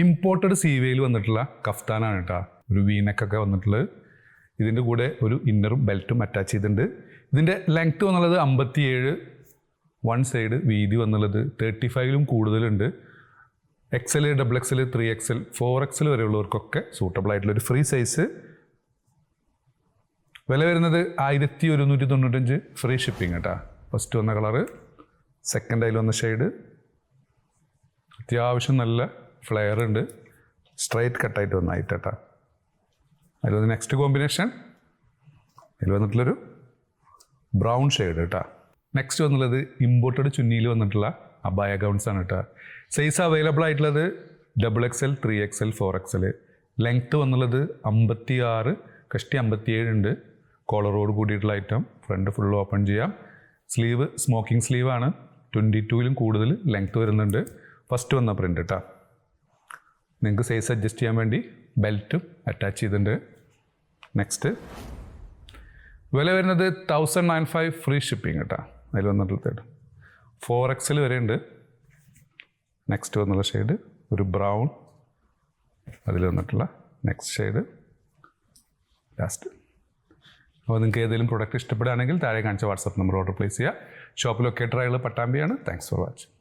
Imported സീവയിൽ വന്നിട്ടുള്ള കഫ്താനാണ് കേട്ടോ. ഒരു വീനക്കൊക്കെ വന്നിട്ടുള്ളത്. ഇതിൻ്റെ കൂടെ ഒരു ഇന്നറും ബെൽറ്റും അറ്റാച്ച് ചെയ്തിട്ടുണ്ട്. ഇതിൻ്റെ ലെങ്ത്ത് വന്നുള്ളത് 57, വൺ സൈഡ് വീതി വന്നുള്ളത് 35-ലും കൂടുതലുണ്ട്. XL, XXL, 3XL, 4XL വരെയുള്ളവർക്കൊക്കെ സൂട്ടബിൾ ആയിട്ടുള്ളൊരു ഫ്രീ സൈസ്. വില വരുന്നത് 1195, ഫ്രീ ഷിപ്പിംഗ് കേട്ടോ. ഫസ്റ്റ് വന്ന കളറ്, സെക്കൻഡ് അതിൽ വന്ന ഷെയ്ഡ്, അത്യാവശ്യം നല്ല ഫ്ലെയർ ഉണ്ട്. സ്ട്രൈറ്റ് കട്ടായിട്ട് വന്നായിട്ട് കേട്ടോ. അതിൽ വന്ന് നെക്സ്റ്റ് കോമ്പിനേഷൻ, അതിൽ വന്നിട്ടുള്ളൊരു ബ്രൗൺ ഷെയ്ഡ് കേട്ടോ. നെക്സ്റ്റ് വന്നുള്ളത് ഇമ്പോർട്ടഡ് ചുന്നിയിൽ വന്നിട്ടുള്ള അബായ ഗൗൺസ് ആണ് കേട്ടോ. സൈസ് അവൈലബിൾ ആയിട്ടുള്ളത് XXL, 3XL, 4XL. ലെങ്ത്ത് വന്നുള്ളത് 56, കഷ്ടി 57 ഉണ്ട്. കോളറോട് കൂടിയിട്ടുള്ള ഐറ്റം. ഫ്രണ്ട് ഫുള്ള് ഓപ്പൺ ചെയ്യാം. സ്ലീവ് സ്മോക്കിംഗ് സ്ലീവാണ്. 22-ലും കൂടുതൽ ലെങ്ത്ത് വരുന്നുണ്ട്. ഫസ്റ്റ് വന്ന പ്രിൻ്റ് കേട്ടോ. നിങ്ങൾക്ക് സൈസ് അഡ്ജസ്റ്റ് ചെയ്യാൻ വേണ്ടി ബെൽറ്റും അറ്റാച്ച് ചെയ്തിട്ടുണ്ട്. നെക്സ്റ്റ് വില വരുന്നത് 1095, ഫ്രീ ഷിപ്പിംഗ് കേട്ടോ. അതിൽ വന്നിട്ടുള്ളത് 4XL വരെ ഉണ്ട്. നെക്സ്റ്റ് വന്നുള്ള ഷെയ്ഡ് ഒരു ബ്രൗൺ, അതിൽ വന്നിട്ടുള്ള നെക്സ്റ്റ് ഷെയ്ഡ് ലാസ്റ്റ്. അപ്പോൾ നിങ്ങൾക്ക് ഏതെങ്കിലും പ്രൊഡക്റ്റ് ഇഷ്ടപ്പെടുകയാണെങ്കിൽ താഴെ കാണിച്ച വാട്സപ്പ് നമ്പർ ഓർഡർ പ്ലേസ് ചെയ്യുക. ഷോപ്പ് ലൊക്കേറ്റർ ആയുള്ള പട്ടാമ്പിയാണ്. Thanks for watching.